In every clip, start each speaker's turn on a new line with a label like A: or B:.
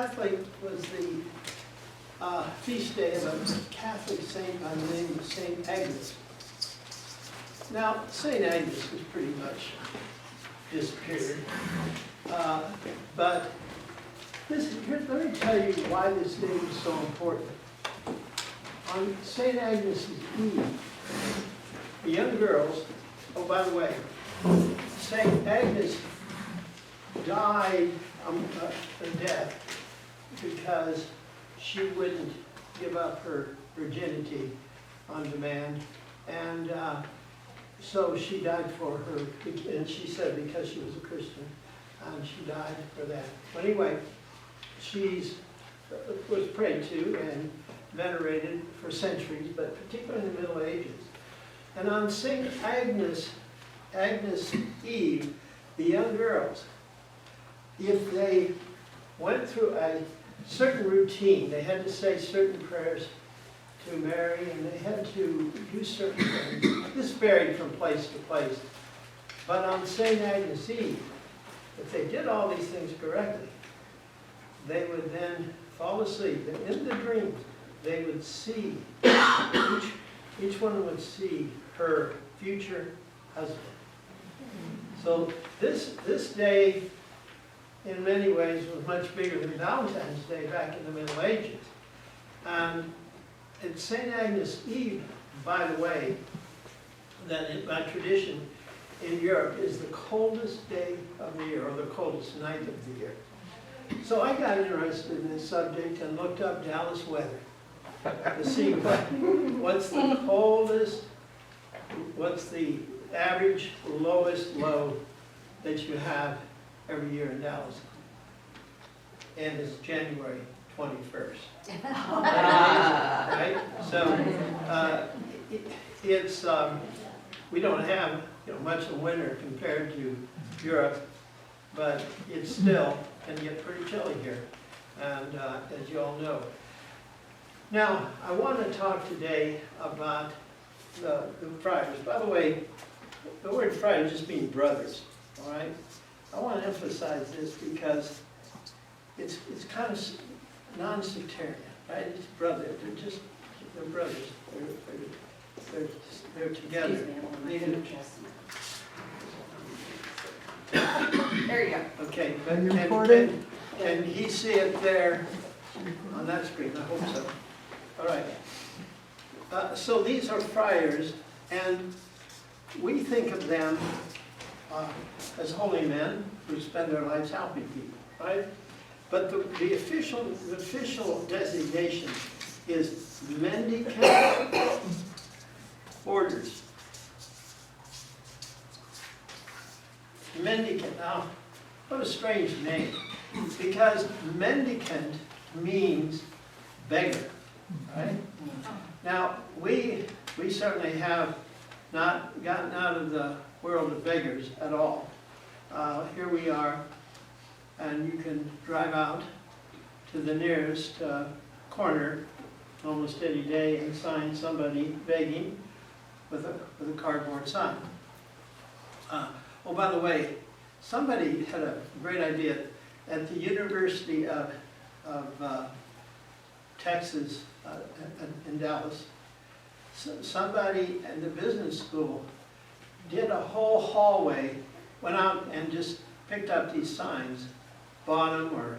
A: Catholic was the feast day of a Catholic saint by the name of St. Agnes. Now, St. Agnes has pretty much disappeared. But let me tell you why this day is so important. On St. Agnes' Eve, the young girls, oh, by the way, St. Agnes died a death because she wouldn't give up her virginity on demand, and so she died for her, and she said because she was a Christian, and she died for that. But anyway, she was prayed to and venerated for centuries, but particularly in the Middle Ages. And on St. Agnes Eve, the young girls, if they went through a certain routine, they had to say certain prayers to Mary, and they had to do certain things. This varied from place to place. But on St. Agnes Eve, if they did all these things correctly, they would then fall asleep. And in the dreams, they would see, each one would see her future husband. So this day, in many ways, was much bigger than Valentine's Day back in the Middle Ages. And it's St. Agnes Eve, by the way, that by tradition in Europe is the coldest day of the year, or the coldest night of the year. So I got interested in this subject and looked up Dallas weather to see what's the coldest, what's the average lowest low that you have every year in Dallas. And it's January 21st. Right? So it's we don't have much of winter compared to Europe, but it still can get pretty chilly here, and as you all know. Now, I want to talk today about the Friars. By the way, the word Friars just means brothers, all right? I want to emphasize this because it's kind of non-sectarian, right? It's brother. They're brothers. They're together.
B: There you go.
A: Okay, but can he see it there on that screen? I hope so. All right. So these are friars, and we think of them as holy men who spend their lives helping people, right? But the official designation is Mendicant orders. Mendicant. Now, what a strange name, because mendicant means beggar, right? Now, we certainly have not gotten out of the world of beggars at all. Here we are, and you can drive out to the nearest corner almost any day and find somebody begging with a cardboard sign. Oh, by the way, somebody had a great idea at the University of Texas in Dallas. Somebody at the business school did a whole hallway, went out and just picked up these signs, bought them or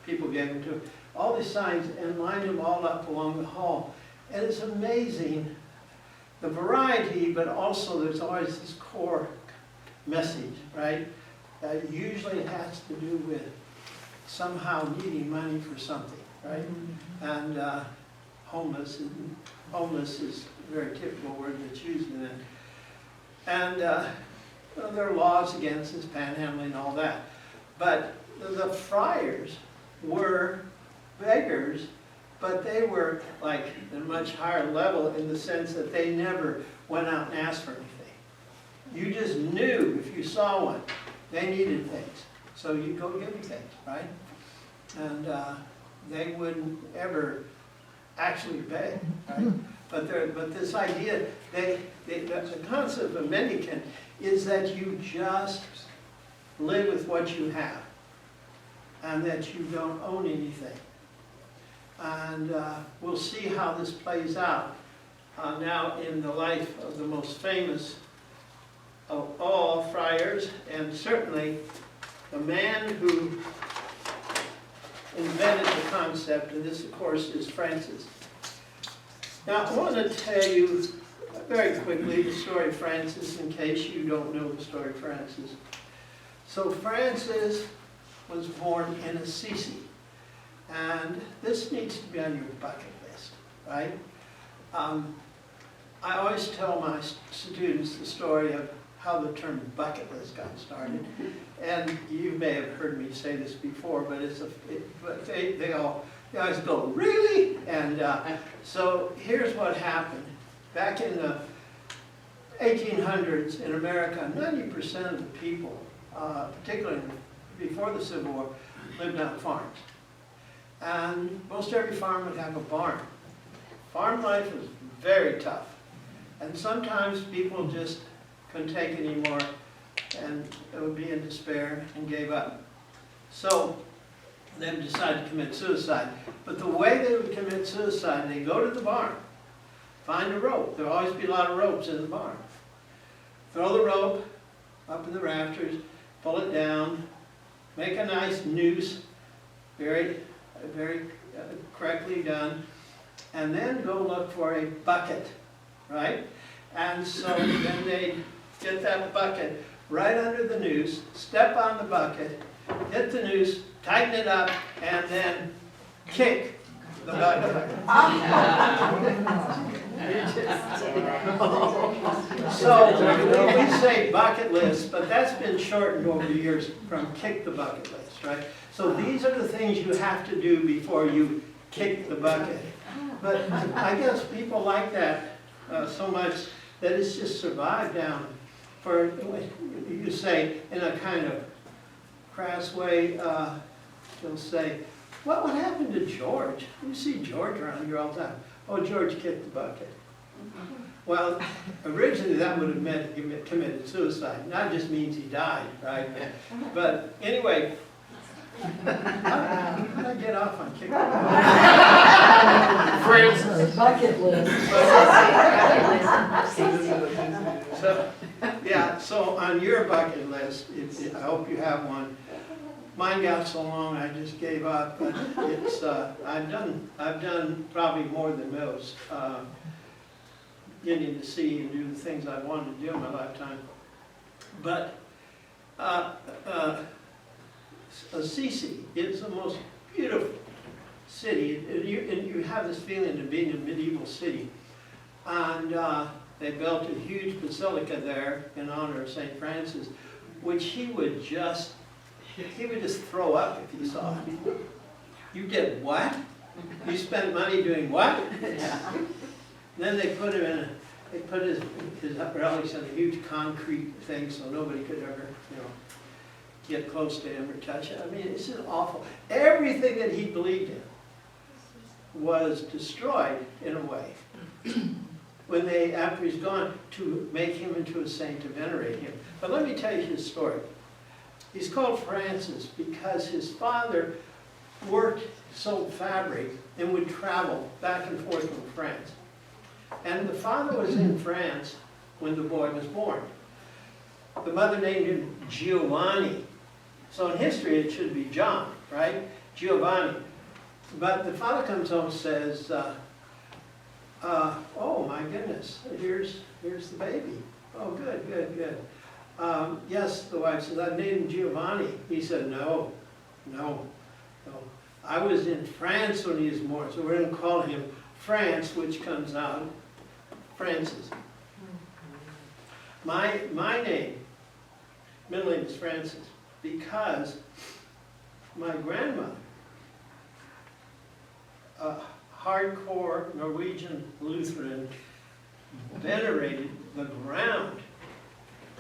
A: people gave them to them, all these signs, and lined them all up along the hall. And it's amazing the variety, but also there's always this core message, right? Usually it has to do with somehow needing money for something, right? And homeless is a very typical word that's used in it. And well, there are laws against this, panhandling and all that. But the friars were beggars, but they were like at a much higher level in the sense that they never went out and asked for anything. You just knew if you saw one, they needed things. So you go give them things, right? And they wouldn't ever actually beg, right? But this idea, the concept of mendicant is that you just live with what you have. and that you don't own anything. And we'll see how this plays out now in the life of the most famous of all friars, and certainly the man who invented the concept, and this of course is Francis. Now I want to tell you very quickly the story of Francis in case you don't know the story of Francis. So Francis was born in Assisi, and this needs to be on your bucket list, right? I always tell my students the story of how the term bucket list got started, and you may have heard me say this before, but they always go, really? And so here's what happened. Back in the 1800s in America, 90% of the people, particularly before the Civil War, lived on farms. And most every farm would have a barn. Farm life was very tough. And sometimes people just couldn't take it anymore and it would be in despair and gave up. So they decided to commit suicide. But the way they would commit suicide, they go to the barn, find a rope. There'll always be a lot of ropes in the barn. Throw the rope up in the rafters, pull it down, make a nice noose, very correctly done, and then go look for a bucket, right? And so then they get that bucket right under the noose, step on the bucket, hit the noose, tighten it up, and then kick the bucket. So we say bucket list, but that's been shortened over the years from kick the bucket list, right? So these are the things you have to do before you kick the bucket. But I guess people like that so much that it's just survived down for, you say, in a kind of crass way, they'll say, what happened to George? You see George around here all the time. Oh, George kicked the bucket. Well, originally that would have meant he committed suicide. That just means he died, right? But anyway, how did I get off on kicking the bucket?
B: Francis. Bucket list.
A: So, yeah, so on your bucket list, I hope you have one. Mine got so long I just gave up, but it's I've done probably more than most, getting to see and do the things I wanted to do in my lifetime. But Assisi is the most beautiful city, and you have this feeling of being in a medieval city. And they built a huge basilica there in honor of St. Francis, which he would just throw up if he saw it. You did what? You spent money doing what? Then they put him in they put his relics in a huge concrete thing so nobody could ever, get close to him or touch him. I mean, it's just awful. Everything that he believed in was destroyed in a way when after he's gone, to make him into a saint, to venerate him. But let me tell you his story. He's called Francis because his father sold fabric and would travel back and forth from France. And the father was in France when the boy was born. The mother named him Giovanni. So in history it should be John, right? Giovanni. But the father comes home and says, oh my goodness, here's the baby. Oh, good. Yes, the wife says, I've named him Giovanni. He said, no. I was in France when he was born, so we're going to call him France, which comes out Francis. My name, middle name is Francis, because my grandmother, a hardcore Norwegian Lutheran, venerated the ground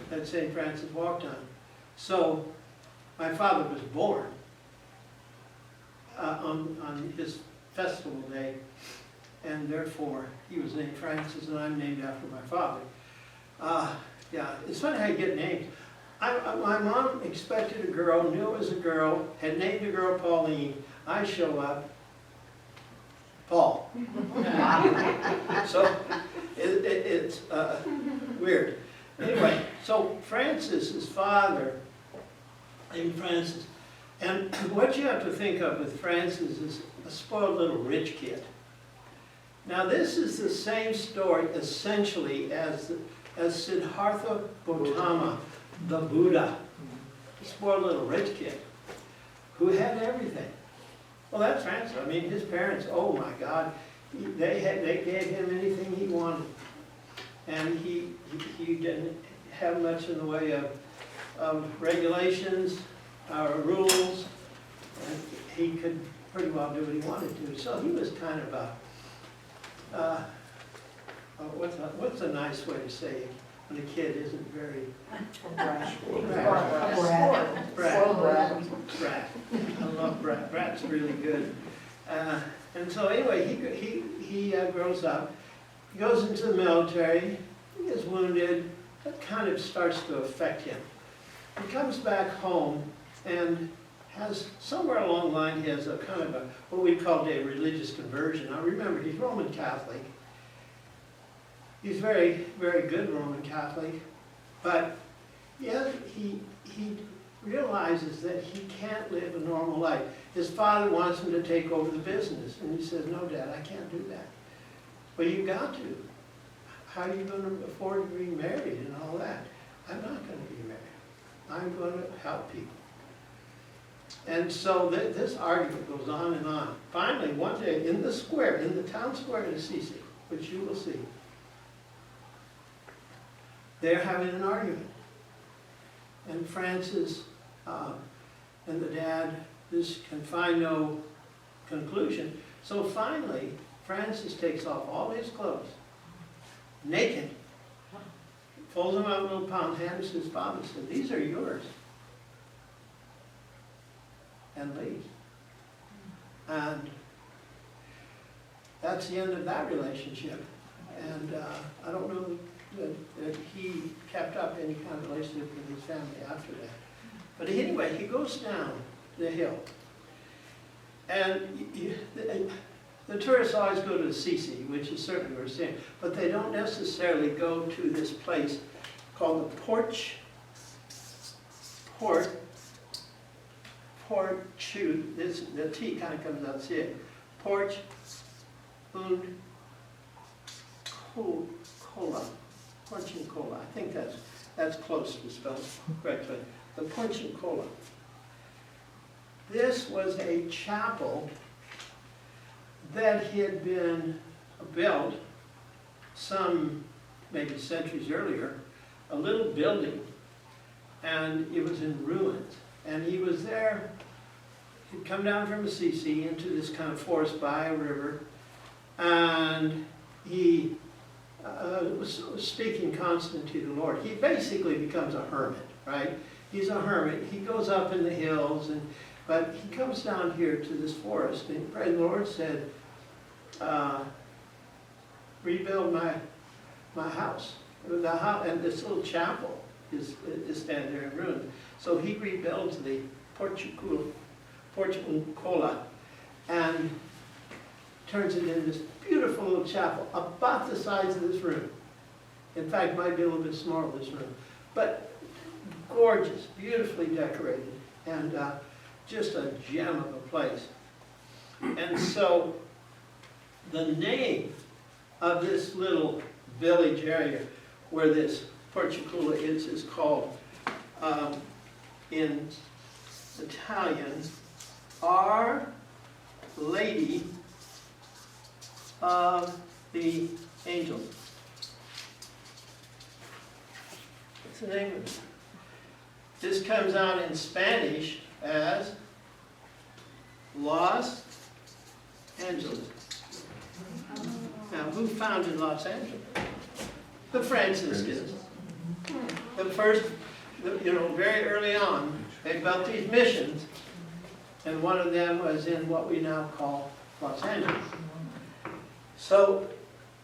A: that St. Francis walked on. So my father was born on his festival day, and therefore he was named Francis, and I'm named after my father. Yeah, it's funny how you get names. My mom expected a girl, knew it was a girl, had named the girl Pauline. I show up, Paul. So it's weird. Anyway, so Francis's father, named Francis, and what you have to think of with Francis is a spoiled little rich kid. Now this is the same story essentially as Siddhartha Gautama, the Buddha, a spoiled little rich kid who had everything. Well, that's Francis. I mean, his parents, oh my God, they gave him anything he wanted. And he didn't have much in the way of regulations or rules. And he could pretty well do what he wanted to. So he was kind of what's a nice way to say it when a kid isn't very
B: Brat.
A: I love brat. Brat's really good. And so anyway, he grows up. He goes into the military. He gets wounded. That kind of starts to affect him. He comes back home and has, somewhere along the line, he has a kind of what we call a religious conversion. Now remember, he's Roman Catholic. He's very, very good Roman Catholic, but yeah, he realizes that he can't live a normal life. His father wants him to take over the business, and he says, "No, Dad, I can't do that." Well, you got to. How are you going to afford to be married and all that? I'm not going to be married. I'm going to help people. And so this argument goes on and on. Finally, one day in the square, in the town square in Assisi, which you will see, they're having an argument. And Francis and the dad just can find no conclusion. So finally, Francis takes off all his clothes, naked, folds them out in a little pound, hands to his father and says, "These are yours," and leaves. And that's the end of that relationship. And I don't know that he kept up any kind of relationship with his family after that. But anyway, he goes down the hill. And the tourists always go to Assisi, which is certainly where we're staying, but they don't necessarily go to this place called the Porch the T kind of comes out, see it. Porch und Cola. Porch and Cola. I think that's close to spell correctly. The Porch and Cola. This was a chapel that had been built some maybe centuries earlier, a little building, and it was in ruins. And he was there, he'd come down from Assisi into this kind of forest by a river, and he was speaking constantly to the Lord. He basically becomes a hermit, right? He's a hermit. He goes up in the hills, but he comes down here to this forest, and he prayed. The Lord said, rebuild my house. And this little chapel is standing there in ruins. So he rebuilds the Porch and Cola and turns it into this beautiful little chapel, about the size of this room. In fact, might be a little bit smaller than this room. But gorgeous, beautifully decorated, and just a gem of a place. And so the name of this little village area where this Porciuncula is called, in Italian, Our Lady of the Angels. What's the name of it? This comes out in Spanish as Los Angeles. Now, who founded Los Angeles? The Franciscans. The first, very early on, they built these missions, and one of them was in what we now call Los Angeles. So,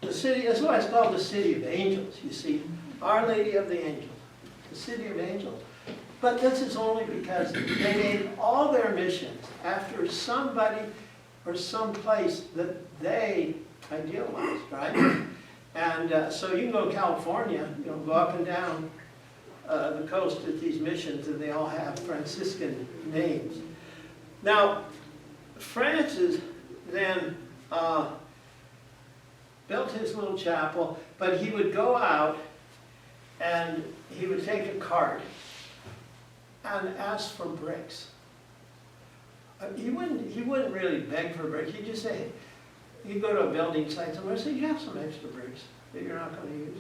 A: the city, that's why it's called the City of Angels, you see. Our Lady of the Angels. The City of Angels. But this is only because they made all their missions after somebody or some place that they idealized, right? And so you can go to California, you know, go up and down the coast at these missions, and they all have Franciscan names. Now, Francis then built his little chapel, but he would go out and he would take a cart and ask for bricks. He wouldn't really beg for bricks. He'd just say, he'd go to a building site somewhere and say, you have some extra bricks that you're not going to use?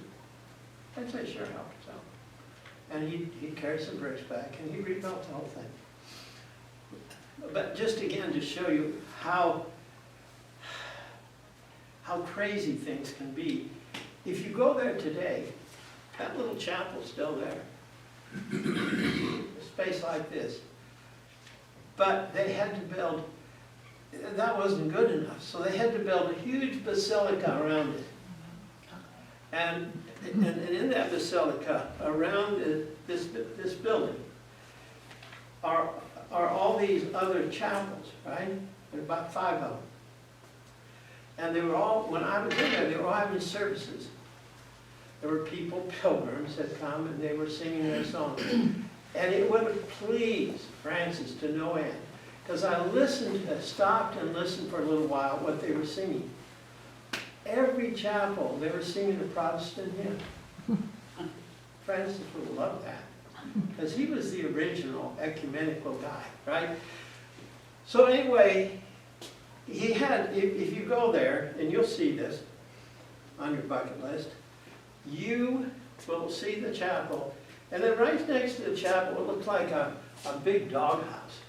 A: I'd say, sure, help yourself. And he'd carry some bricks back, and he rebuilt the whole thing. But just again to show you how crazy things can be. If you go there today, that little chapel's still there. A space like this. But they had to build, that wasn't good enough, so they had to build a huge basilica around it. And in that basilica, around this building, are all these other chapels, right? There are about 5 of them. And they were all, when I was in there, they were all having services. There were people, pilgrims, had come, and they were singing their songs. And it would have pleased Francis to no end, because I stopped and listened for a little while what they were singing. Every chapel, they were singing a Protestant hymn. Francis would love that, because he was the original ecumenical guy, right? So anyway, he had, if you go there, and you'll see this on your bucket list, you will see the chapel, and then right next to the chapel, it looks like a big doghouse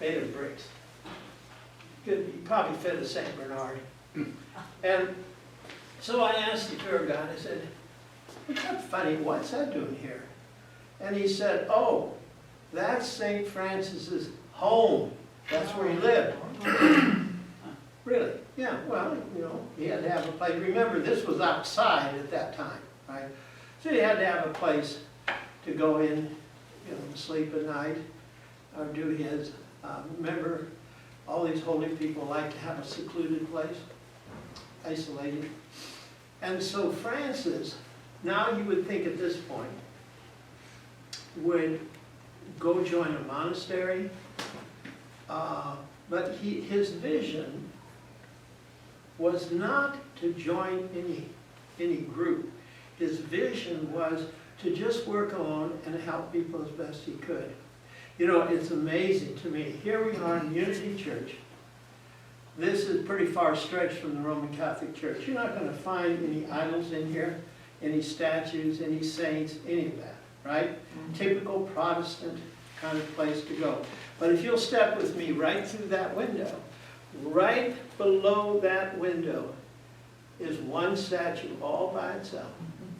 A: made of bricks. Could probably fit a St. Bernard. And so I asked the tour guide, I said, "What's that funny? What's that doing here?" And he said, "Oh, that's St. Francis's home. That's where he lived." Really? Yeah, well, you know, he had to have a place. Remember, this was outside at that time, right? So he had to have a place to go in, you know, sleep at night, or do his, remember, all these holy people like to have a secluded place, isolated. And so Francis, now you would think at this point, would go join a monastery, but his vision was not to join any group. His vision was to just work alone and help people as best he could. You know, it's amazing to me. Here we are in Unity Church. This is pretty far stretched from the Roman Catholic Church. You're not going to find any idols in here, any statues, any saints, any of that, right? Mm-hmm. Typical Protestant kind of place to go. But if you'll step with me right through that window, right below that window is one statue all by itself.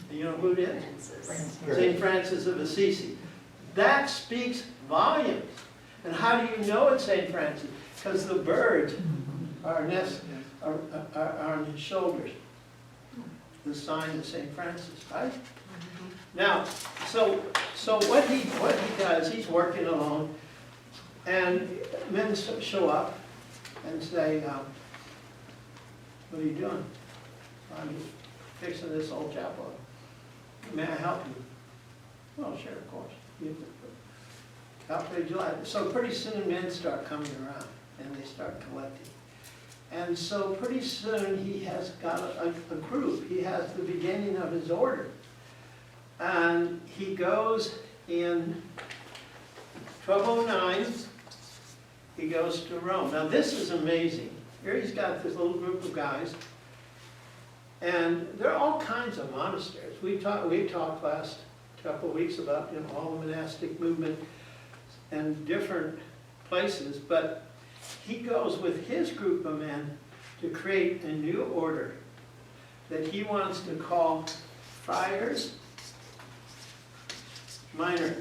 A: And you know who it is? St. Francis of Assisi. That speaks volumes. And how do you know it's St. Francis? Because the birds are on his shoulders. The sign of St. Francis, right? Now, so what he does, he's working alone, and men show up and say, "What are you doing?" "I'm fixing this old chapel. May I help you?" "Well, sure, of course. How would you like?" So pretty soon men start coming around, and they start collecting. And so pretty soon he has got a group. He has the beginning of his order. And he goes in 1209, he goes to Rome. Now this is amazing. Here he's got this little group of guys, and there are all kinds of monasteries. We talked last couple of weeks about, you know, all the monastic movement and different places, but he goes with his group of men to create a new order that he wants to call Friars Minor.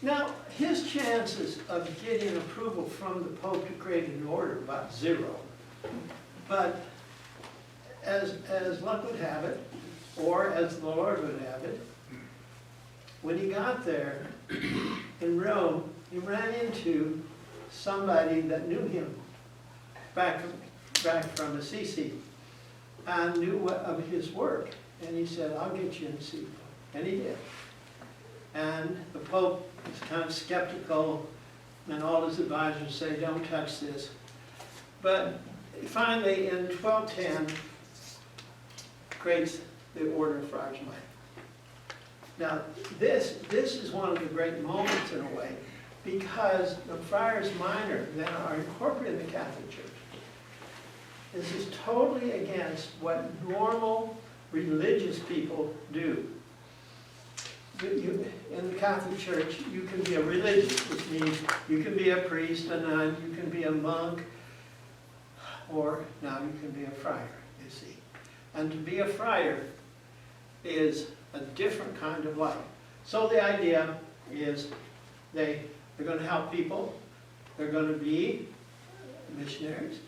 A: Now, his chances of getting approval from the Pope to create an order about 0. But as luck would have it, or as the Lord would have it. When he got there in Rome, he ran into somebody that knew him back from Assisi and knew of his work. And he said, I'll get you in Assisi. And he did. And the Pope was kind of skeptical, and all his advisors say, don't touch this. But finally, in 1210, creates the Order of Friars Minor. Now, this is one of the great moments in a way, because the Friars Minor then are incorporated in the Catholic Church. This is totally against what normal religious people do. In the Catholic Church, you can be a religious, which means you can be a priest, a nun, you can be a monk, or now you can be a friar, you see. And to be a friar is a different kind of life. So the idea is they're going to help people, they're going to be missionaries,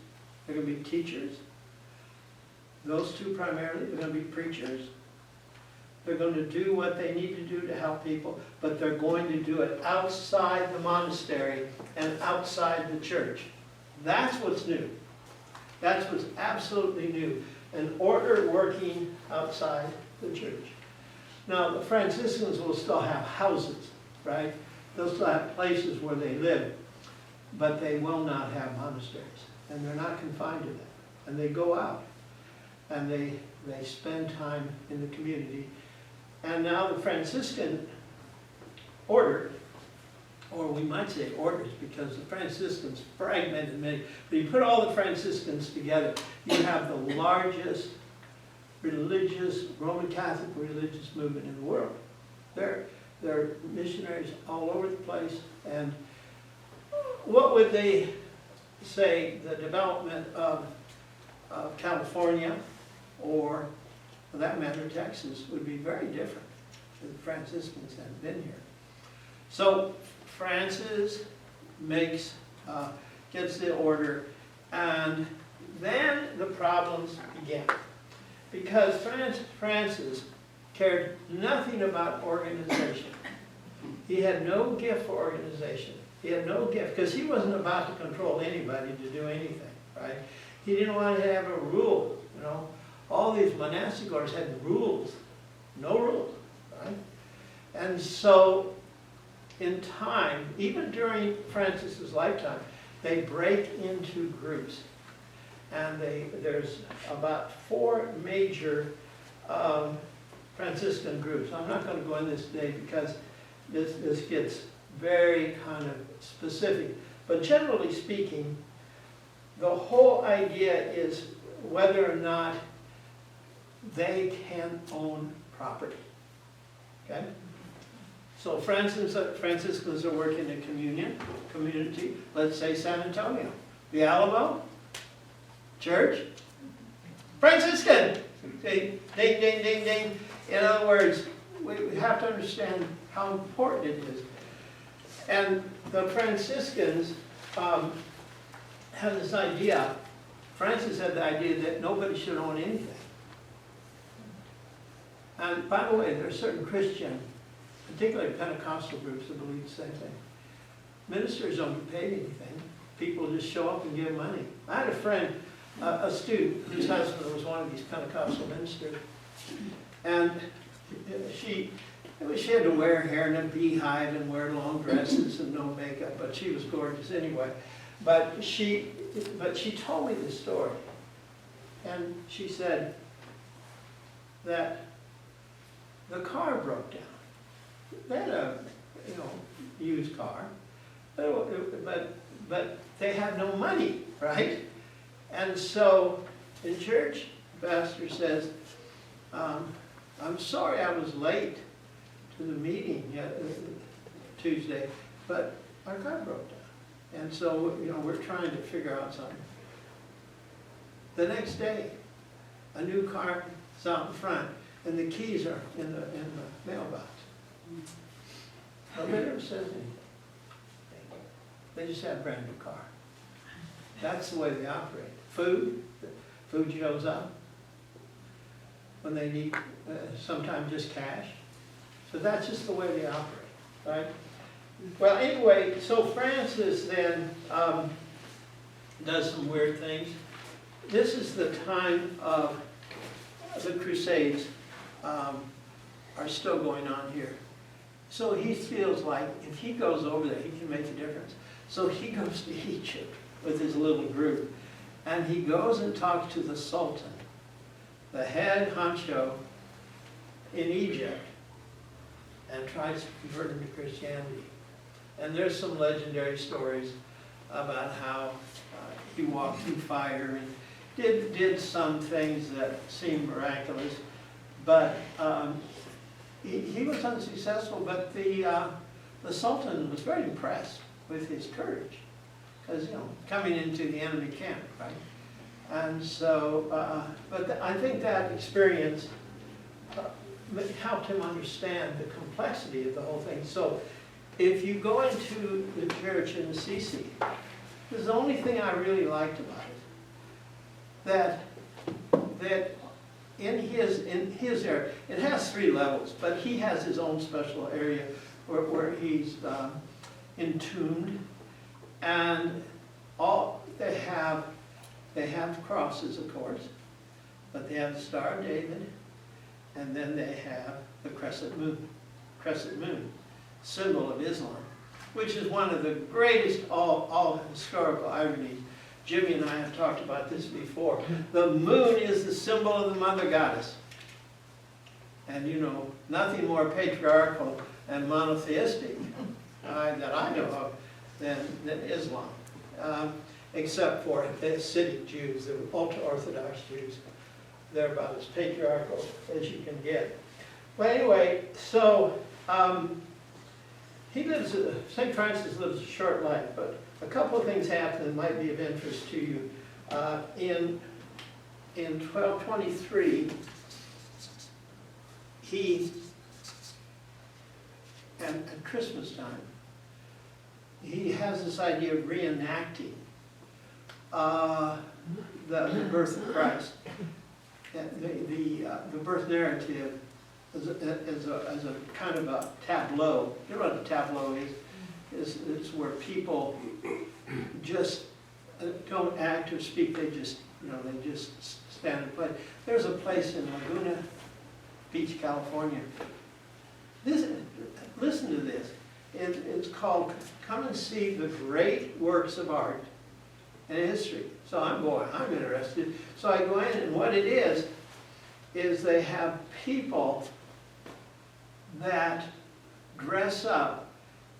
A: they're going to be teachers, those two primarily, they're going to be preachers. They're going to do what they need to do to help people, but they're going to do it outside the monastery and outside the church. That's what's new. That's what's absolutely new. An order working outside the church. Now, the Franciscans will still have houses, right? They'll still have places where they live, but they will not have monasteries. And they're not confined to that. And they go out, and they spend time in the community. And now the Franciscan order, or we might say orders, because the Franciscans fragmented many, but you put all the Franciscans together, you have the largest religious, Roman Catholic religious movement in the world. They're missionaries all over the place. And what would they say the development of California, or for that matter Texas, would be very different if the Franciscans hadn't been here. So Francis gets the order, and then the problems begin. Because Francis cared nothing about organization. He had no gift for organization. He had no gift, because he wasn't about to control anybody to do anything, right? He didn't want to have a rule, you know. All these monastic orders had rules, no rules, right? And so, in time, even during Francis's lifetime, they break into groups. And there's about 4 major Franciscan groups. I'm not going to go in this today because this gets very kind of specific. But generally speaking, the whole idea is whether or not they can own property. Okay? So Franciscans are working in community, let's say San Antonio. The Alamo, church, Franciscan. Okay? Ding, ding, ding, ding. In other words, we have to understand how important it is. And the Franciscans had this idea, Francis had the idea that nobody should own anything. And by the way, there are certain Christian, particularly Pentecostal groups that believe the same thing. Ministers don't get paid anything. People just show up and give money. I had a friend, a student, whose husband was one of these Pentecostal ministers. And she had to wear hair in a beehive and wear long dresses and no makeup, but she was gorgeous anyway. But she told me this story. And she said that the car broke down. They had a, used car, but they had no money, right? And so in church, the pastor says, I'm sorry I was late to the meeting Tuesday, but our car broke down. And so, we're trying to figure out something. The next day, a new car is out in front, and the keys are in the mailbox. Nobody ever says anything. They just have a brand new car. That's the way they operate. Food shows up. when they need sometimes just cash. So that's just the way they operate, right? Well, anyway, so Francis then does some weird things. This is the time of the Crusades are still going on here. So he feels like if he goes over there, he can make a difference. So he goes to Egypt with his little group, and he goes and talks to the Sultan, the head honcho in Egypt, and tries to convert him to Christianity. And there's some legendary stories about how he walked through fire and did some things that seemed miraculous, but he was unsuccessful. But the Sultan was very impressed with his courage, because coming into the enemy camp, right? And so, but I think that experience helped him understand the complexity of the whole thing. So, if you go into the church in Assisi, this is the only thing I really liked about it. That in his area, it has 3 levels, but he has his own special area where he's entombed, and all they have crosses, of course, but they have the Star of David, and then they have the crescent moon, symbol of Islam, which is one of the greatest all historical ironies. Jimmy and I have talked about this before. The moon is the symbol of the mother goddess. And nothing more patriarchal and monotheistic that I know of than Islam. Except for the Hasidic Jews, the ultra-Orthodox Jews. They're about as patriarchal as you can get. Well, anyway, so St. Francis lives a short life, but a couple of things happen that might be of interest to you. In 1223, at Christmas time, he has this idea of reenacting the birth of Christ, the birth narrative as a kind of a tableau. You know what a tableau is? It's where people just don't act or speak. They just stand and play. There's a place in Laguna Beach, California. Listen to this. It's called "Come and See the Great Works of Art and History." So I'm interested. So I go in, and what it is they have people that dress up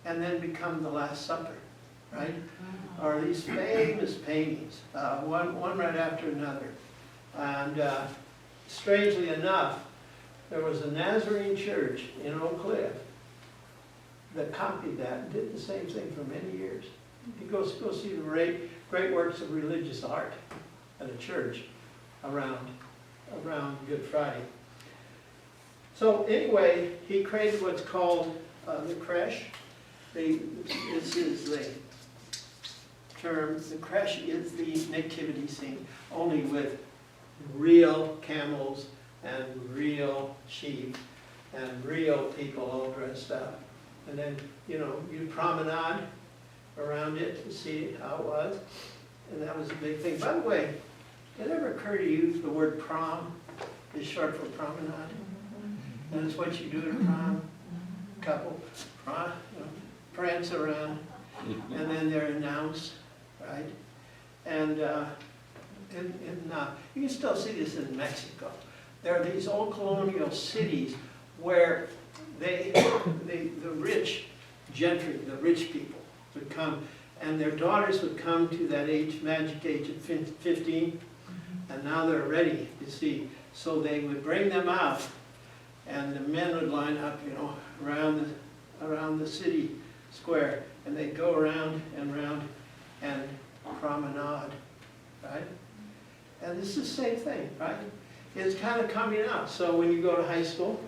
A: and then become the Last Supper, right? Or these famous paintings, one right after another. And strangely enough, there was a Nazarene church in Oak Cliff that copied that and did the same thing for many years. You go see the great works of religious art at a church around Good Friday. So anyway, he created what's called the creche. This is the term. The creche is the nativity scene, only with real camels and real sheep and real people all dressed up. And then, you promenade around it to see how it was. And that was a big thing. By the way, did it ever occur to you the word prom is short for promenade? And it's what you do at a prom. Couple prance around, and then they're announced, right? And you can still see this in Mexico. There are these old colonial cities where the rich gentry, the rich people, would come, and their daughters would come to that magic age of 15, and now they're ready to see. So they would bring them out, and the men would line up, around the city square, and they'd go around and round and promenade, right? And it's the same thing, right? It's kind of coming out. So when you go to high school,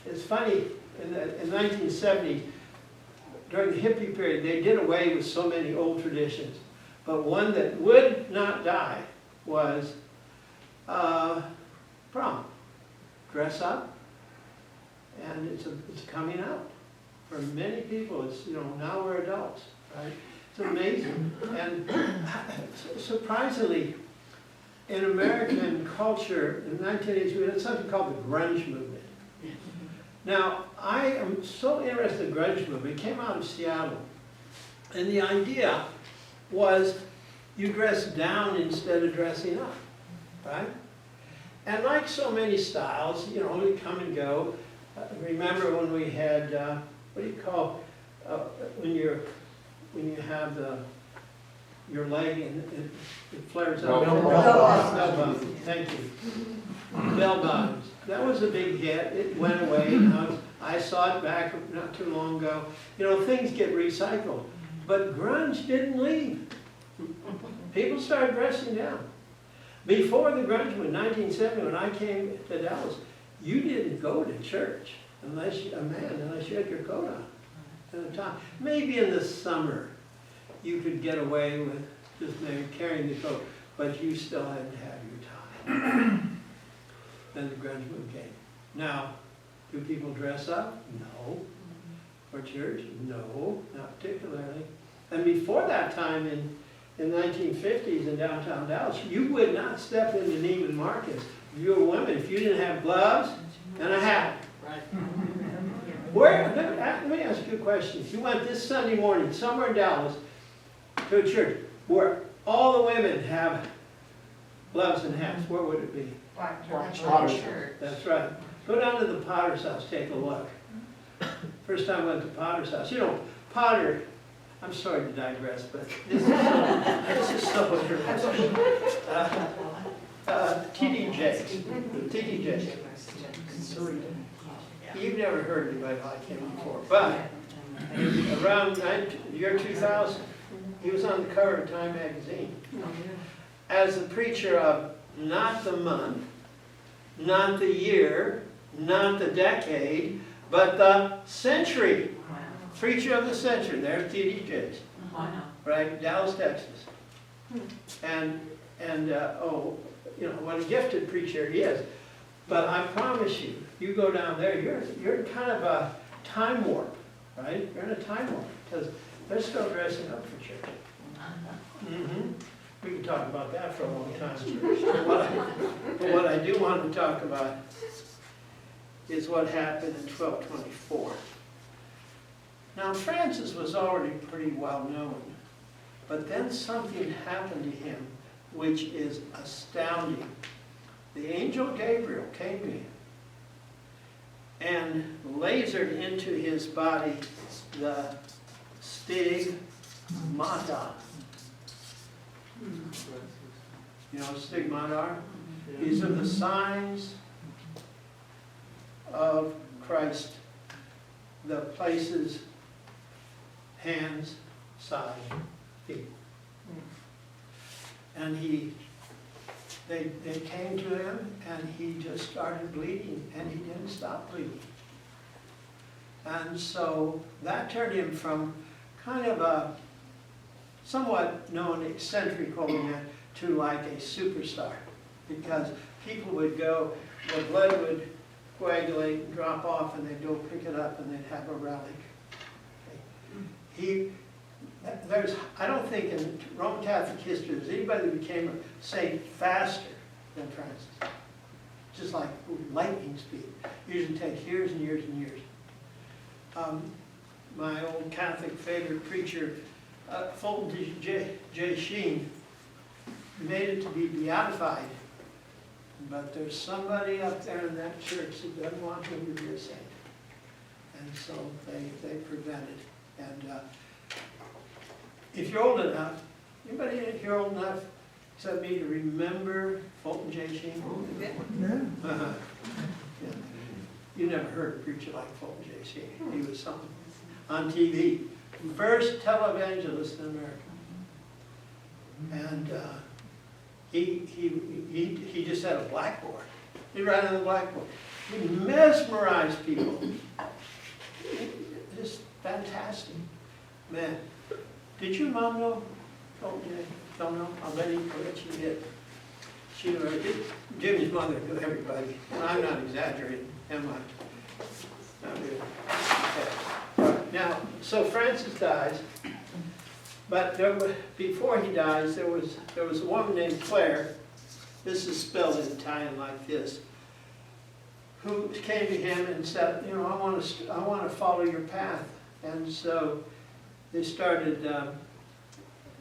A: it's funny, in 1970, during the hippie period, they did away with so many old traditions. But one that would not die was prom. dress up, and it's coming out. For many people, it's, now we're adults, right? It's amazing. And surprisingly, in American culture, in the 1980s, we had something called the grunge movement. Now, I am so interested in the grunge movement. It came out of Seattle. And the idea was you dress down instead of dressing up, right? And like so many styles, they come and go. Remember when we had, what do you call, when you have your leg and it flares up?
B: Bell bottoms.
A: Thank you. Bell bottoms. That was a big hit. It went away. Now, I saw it back not too long ago. Things get recycled. But grunge didn't leave. People started dressing down. Before the grunge movement, 1970, when I came to Dallas, you didn't go to church unless you had your coat on at the time. Maybe in the summer you could get away with just maybe carrying the coat, but you still had to have your tie. Then the grunge movement came. Now, do people dress up? No. For church? No, not particularly. And before that time, in the 1950s in downtown Dallas, you would not step into Neiman Marcus if you were a woman, if you didn't have gloves and a hat.
C: Right.
A: Let me ask you a question. If you went this Sunday morning somewhere in Dallas to a church where all the women have gloves and hats, where would it be?
B: Potter's.
A: That's right. Go down to the Potter's house, take a look. First time I went to Potter's house. Potter, I'm sorry to digress, but this is so interesting. TD Jakes. You've never heard anybody like him before, but around year 2000, he was on the cover of Time magazine as the preacher of not the month, not the year, not the decade, but the century. Preacher of the century. There's T.D. Jakes, right? Dallas, Texas. And what a gifted preacher he is. But I promise you, you go down there, you're in kind of a time warp, right? You're in a time warp because they're still dressing up for church. We can talk about that for a long time. But what I do want to talk about is what happened in 1224. Now, Francis was already pretty well known, but then something happened to him which is astounding. The angel Gabriel came to him and lasered into his body the stigmata. You know what stigmata are? These are the signs of Christ, the places, hands, side, feet. And they came to him and he just started bleeding and he didn't stop bleeding. And so that turned him from kind of a somewhat known eccentric old man to like a superstar, because people would go, the blood would coagulate and drop off and they'd go pick it up and they'd have a relic. Okay. I don't think in Roman Catholic history there's anybody that became a saint faster than Francis. Just like lightning speed. Usually takes years and years and years. My old Catholic favorite preacher, Fulton J. Sheen, made it to be beatified. But there's somebody up there in that church that doesn't want him to be a saint. And so they prevent it. And if you're old enough, anybody if you're old enough except me to remember Fulton J. Sheen?
B: No.
A: Yeah. You never heard a preacher like Fulton J. Sheen. He was something on TV. First televangelist in America. And he just had a blackboard. He'd write on the blackboard. He mesmerized people. Just fantastic. Man, did your mom know? Don't know. I'll bet you did. she knew, Jimmy's mother knew everybody, and I'm not exaggerating, am I? Not really. Okay. All right. Now, so Francis dies, but before he dies, there was a woman named Claire. This is spelled in Italian like this, who came to him and said, you know, I want to follow your path. And so they started,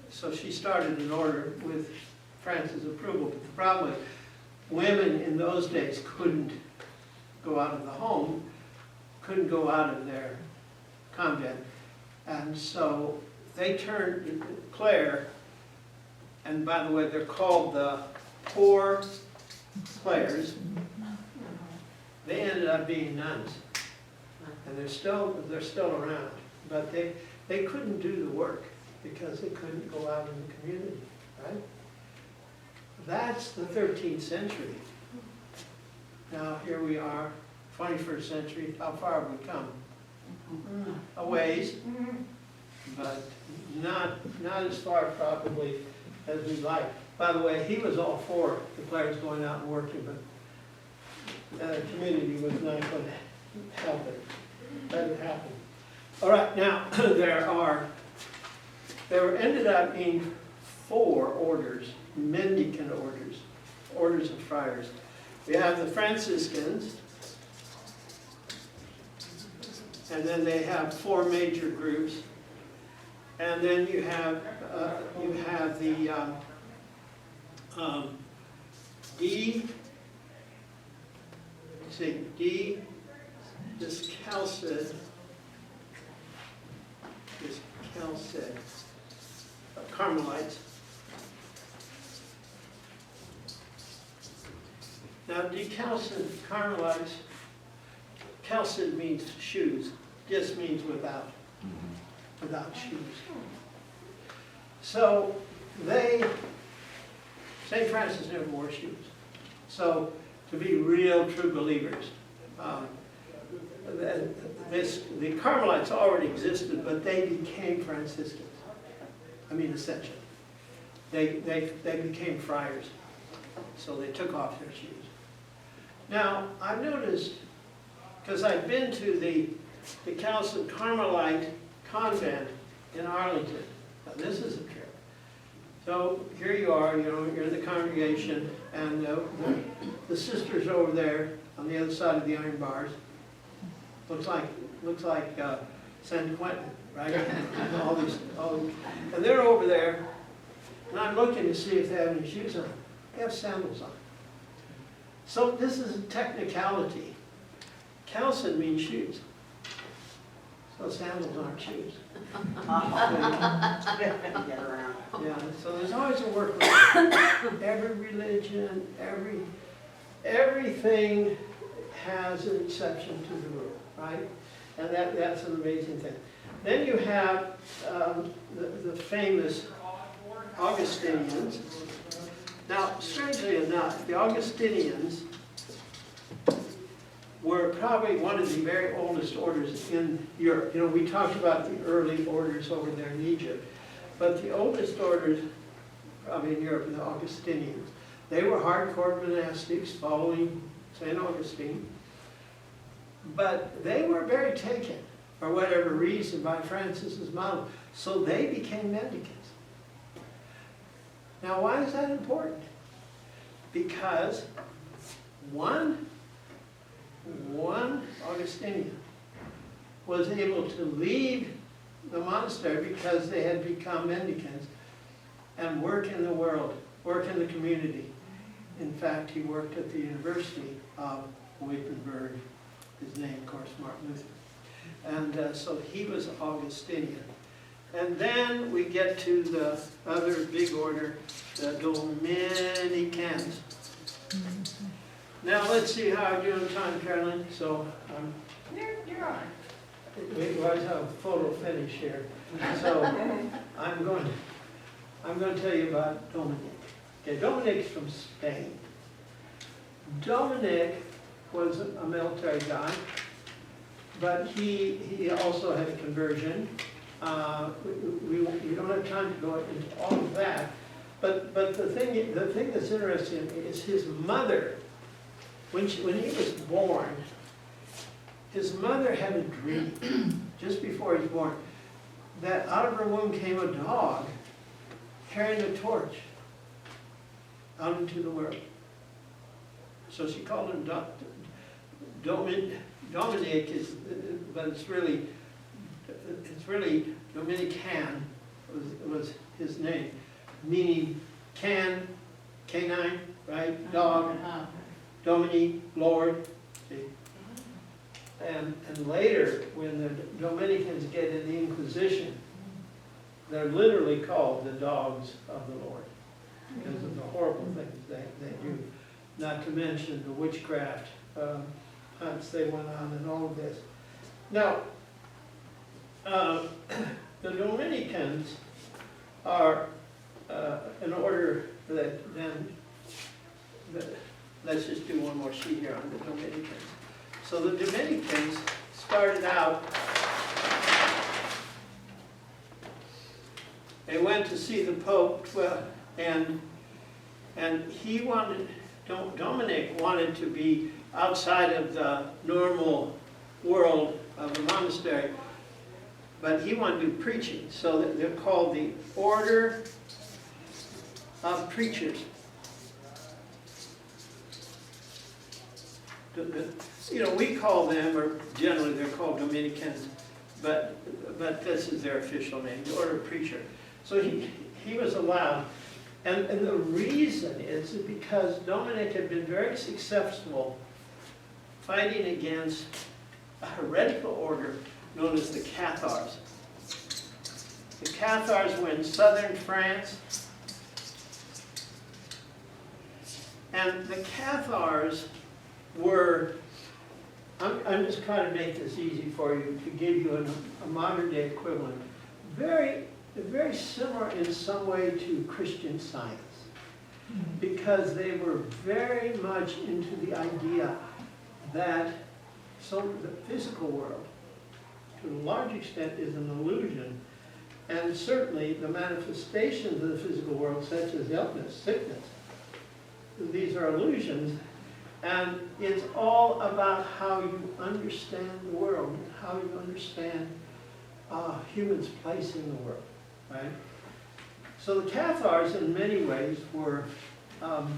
A: so she started an order with Francis' approval. But the problem was, women in those days couldn't go out of the home, couldn't go out of their convent. And so they turned Claire, and by the way, they're called the Poor Clares. They ended up being nuns, and they're still around, but they couldn't do the work because they couldn't go out in the community, right? That's the 13th century. Now here we are, 21st century. How far have we come? A ways, but not as far probably as we'd like. By the way, he was all for the Clares going out and working, but the community was not going to help it, let it happen. All right, now there ended up being 4 orders, Mendicant orders, orders of friars. We have the Franciscans, and then they have 4 major groups, and then you have the Discalcid Carmelites. Now, decalcid Carmelites, calcid means shoes, dis means without shoes. So St. Francis never wore shoes. So to be real true believers, the Carmelites already existed, but they became Franciscans. I mean, essentially. They became friars. So they took off their shoes. Now, I've noticed, because I've been to the Calcid Carmelite convent in Arlington. Now, this is a trip. So here you are, you know, you're in the congregation, and the sisters over there on the other side of the iron bars. Looks like San Quentin, right? And they're over there, and I'm looking to see if they have any shoes on. They have sandals on. So this is a technicality. Calcid means shoes. So sandals aren't shoes. Yeah, so there's always a workaround. Every religion, everything has an exception to the rule, right? And that's an amazing thing. Then you have the famous Augustinians. Now, strangely enough, the Augustinians were probably one of the very oldest orders in Europe. You know, we talked about the early orders over there in Egypt, but the oldest orders probably in Europe are the Augustinians. They were hardcore monastics following St. Augustine, but they were very taken, for whatever reason, by Francis's model, so they became mendicants. Now, why is that important? Because one Augustinian was able to leave the monastery because they had become mendicants and work in the world, work in the community. In fact, he worked at the University of Wittenberg. His name, of course, Martin Luther. And so he was Augustinian. And then we get to the other big order, the Dominicans. Now let's see how I'm doing time, Carolyn. So
B: You're on.
A: we always have a photo finish here. So I'm going to tell you about Dominic. Okay, Dominic's from Spain. Dominic was a military guy, but he also had a conversion. We don't have time to go into all of that, But the thing that's interesting is his mother, when he was born, his mother had a dream, just before he was born, that out of her womb came a dog carrying a torch out into the world. So she called him Dominic, but it's really Dominican was his name, meaning canine, right? Dog, Dominique, Lord. See? And later, when the Dominicans get in the Inquisition, they're literally called the dogs of the Lord because of the horrible things they do. Not to mention the witchcraft hunts they went on and all of this. Now, the Dominicans are in order that then, let's just do one more sheet here on the Dominicans. So the Dominicans started out, they went to see the Pope, and he wanted, Dominic wanted to be outside of the normal world of the monastery, but he wanted to do preaching. So they're called the Order of Preachers. You know, we call them, or generally they're called Dominicans, but this is their official name, the Order of Preacher. So he was allowed. And the reason is because Dominic had been very successful fighting against a heretical order known as the Cathars. The Cathars were in southern France. And the Cathars were, I'm just trying to make this easy for you to give you a modern day equivalent. Very similar in some way to Christian Science, because they were very much into the idea that the physical world, to a large extent, is an illusion, and certainly the manifestations of the physical world, such as illness, sickness, these are illusions, and it's all about how you understand the world, how you understand humans' place in the world. Right? So the Cathars, in many ways, were an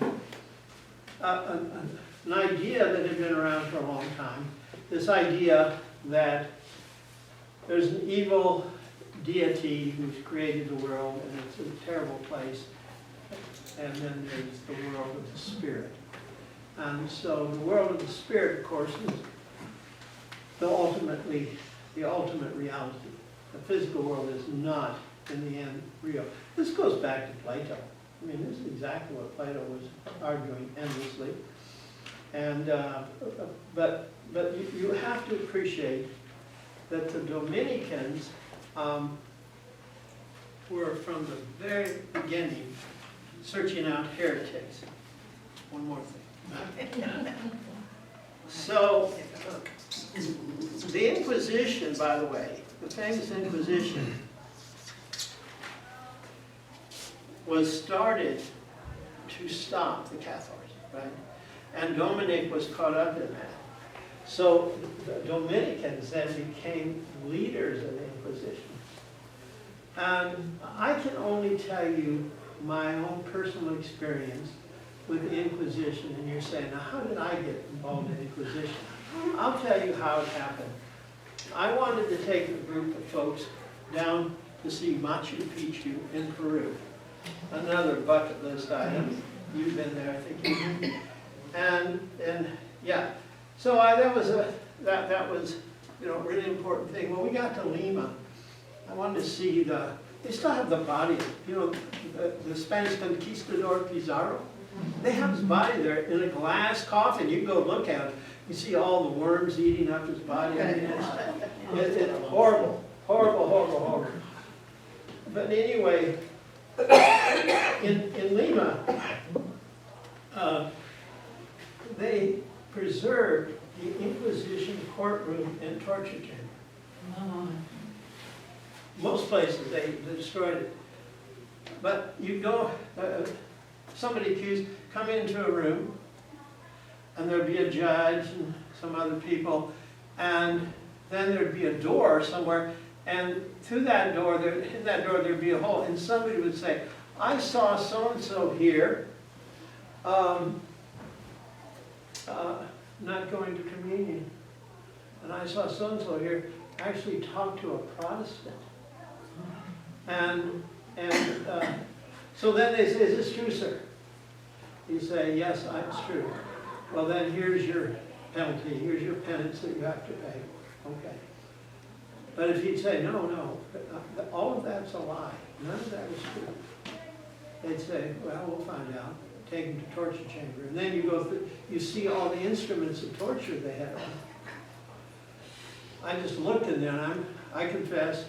A: idea that had been around for a long time. This idea that there's an evil deity who's created the world, and it's a terrible place, and then there's the world of the spirit. And so the world of the spirit, of course, is the ultimate reality. The physical world is not, in the end, real. This goes back to Plato. I mean, this is exactly what Plato was arguing endlessly. And but you have to appreciate that the Dominicans were from the very beginning searching out heretics. One more thing. So the Inquisition, by the way, the famous Inquisition, was started to stop the Cathars, right? And Dominic was caught up in that. So the Dominicans then became leaders of the Inquisition. And I can only tell you my own personal experience with the Inquisition, and you're saying, now how did I get involved in the Inquisition? I'll tell you how it happened. I wanted to take a group of folks down to see Machu Picchu in Peru. Another bucket list item. You've been there, I think. And yeah, so that was a really important thing. When we got to Lima, I wanted to see they still have the body, the Spanish conquistador Pizarro. They have his body there in a glass coffin. You go look at it, you see all the worms eating up his body. I mean, it's horrible, horrible, horrible, horrible. But anyway, in Lima, they preserved the Inquisition courtroom and torture chamber. Most places they destroyed it. But you go, somebody accused, come into a room, and there'd be a judge and some other people, and then there'd be a door somewhere, and through that door, in that door there'd be a hole, and somebody would say, I saw so-and-so here, not going to communion, and I saw so-and-so here actually talk to a Protestant. And so then they say, is this true, sir? You say, yes, it's true. Well, then here's your penalty, here's your penance that you have to pay. Okay. But if he'd say, no, all of that's a lie, none of that was true, they'd say, well, we'll find out. Take him to torture chamber. And then you go through, you see all the instruments of torture they had. I just looked in there, and I confess.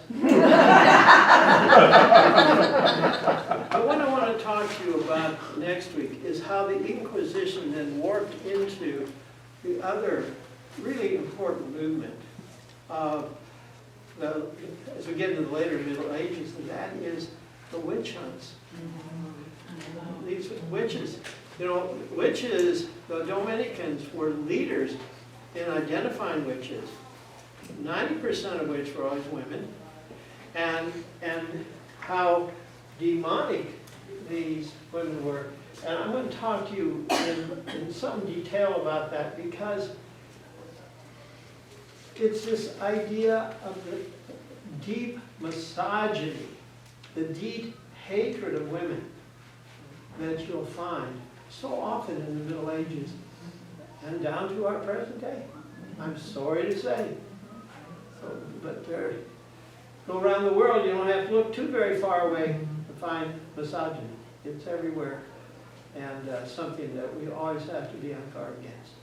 A: But what I want to talk to you about next week is how the Inquisition then warped into the other really important movement of as we get into the later Middle Ages, and that is the witch hunts. These witches, witches, the Dominicans were leaders in identifying witches, 90% of which were always women, and how demonic these women were. And I'm going to talk to you in some detail about that, because it's this idea of the deep misogyny, the deep hatred of women that you'll find so often in the Middle Ages and down to our present day. I'm sorry to say. But go around the world, you don't have to look too very far away to find misogyny. It's everywhere, and something that we always have to be on guard against.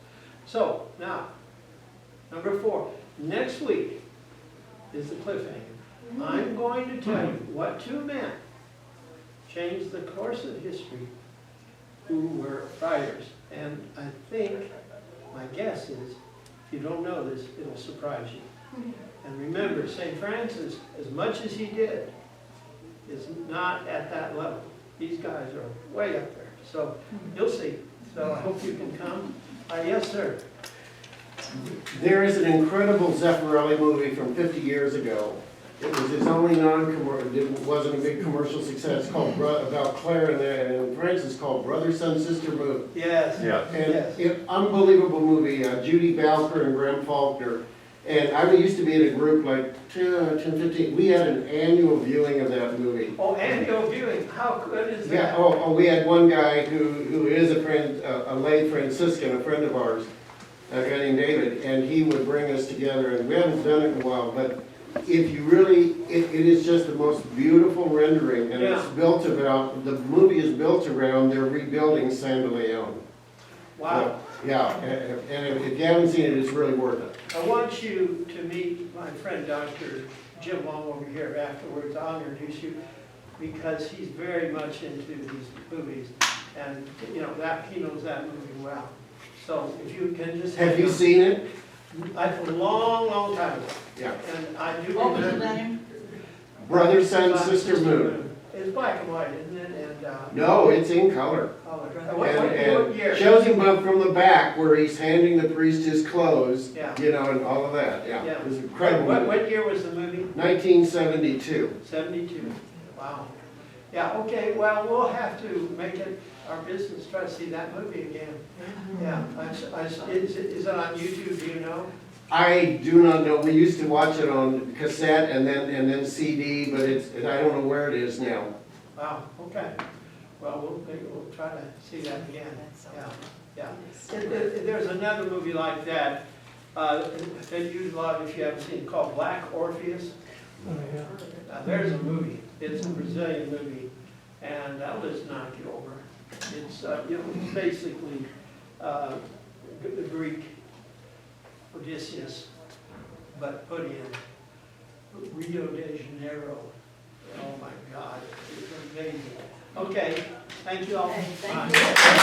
A: So, now, number 4. Next week is the cliffhanger. I'm going to tell you what 2 men changed the course of history who were friars. And I think, my guess is, if you don't know this, it'll surprise you. And remember, St. Francis, as much as he did, is not at that level. These guys are way up there. So you'll see. So I hope you can come. Yes, sir.
C: There is an incredible Zeffirelli movie from 50 years ago. It was his only non-commercial, it wasn't a big commercial success, called about Claire and Francis, called Brother, Son, Sister Move.
A: Yes.
D: Yeah.
C: And
A: Yes.
C: unbelievable movie, Judy Balfour and Graham Faulkner. And I used to be in a group like 10, 15. We had an annual viewing of that movie.
A: Oh, annual viewing. How good is that?
C: Yeah. Oh, we had one guy who is a friend, a lay Franciscan, a friend of ours, a guy named David, and he would bring us together. And we haven't done it in a while, but if you really, it is just the most beautiful rendering, and
A: Yeah.
C: it's built about, the movie is built around their rebuilding San de Leon.
A: Wow.
C: Yeah, and if you haven't seen it, it's really worth it.
A: I want you to meet my friend Dr. Jim Long over here afterwards. I'll introduce you, because he's very much into these movies, and that he knows that movie well. So if you can just
C: Have you seen it?
A: A long time ago,
C: Yeah.
A: and I do
B: What was the
A: remember.
B: name?
C: Brother, Son, Sister Moon.
A: It's black and white, isn't it? And
C: No, it's in color.
A: color.
C: And,
A: What year?
C: and shows him up from the back where he's handing the priest his clothes,
A: Yeah.
C: And all of that, yeah.
A: Yeah.
C: It was incredible.
A: What year was the movie?
C: 1972.
A: 72. Wow. Yeah, okay, well, we'll have to make it our business, try to see that movie again. Yeah, is it on YouTube, do you know?
C: I do not know. We used to watch it on cassette and then CD, but I don't know where it is now.
A: Wow, okay. Well, we'll try to see that again. Yeah. There's another movie like that that you'd love if you haven't seen it, called Black Orpheus. Now, there's a movie. It's a Brazilian movie, and that'll just knock you over. It's it's basically the Greek Odysseus, but put in Rio de Janeiro. Oh my God, it's amazing. Okay, thank you all.
B: Thank
A: Bye.
B: you.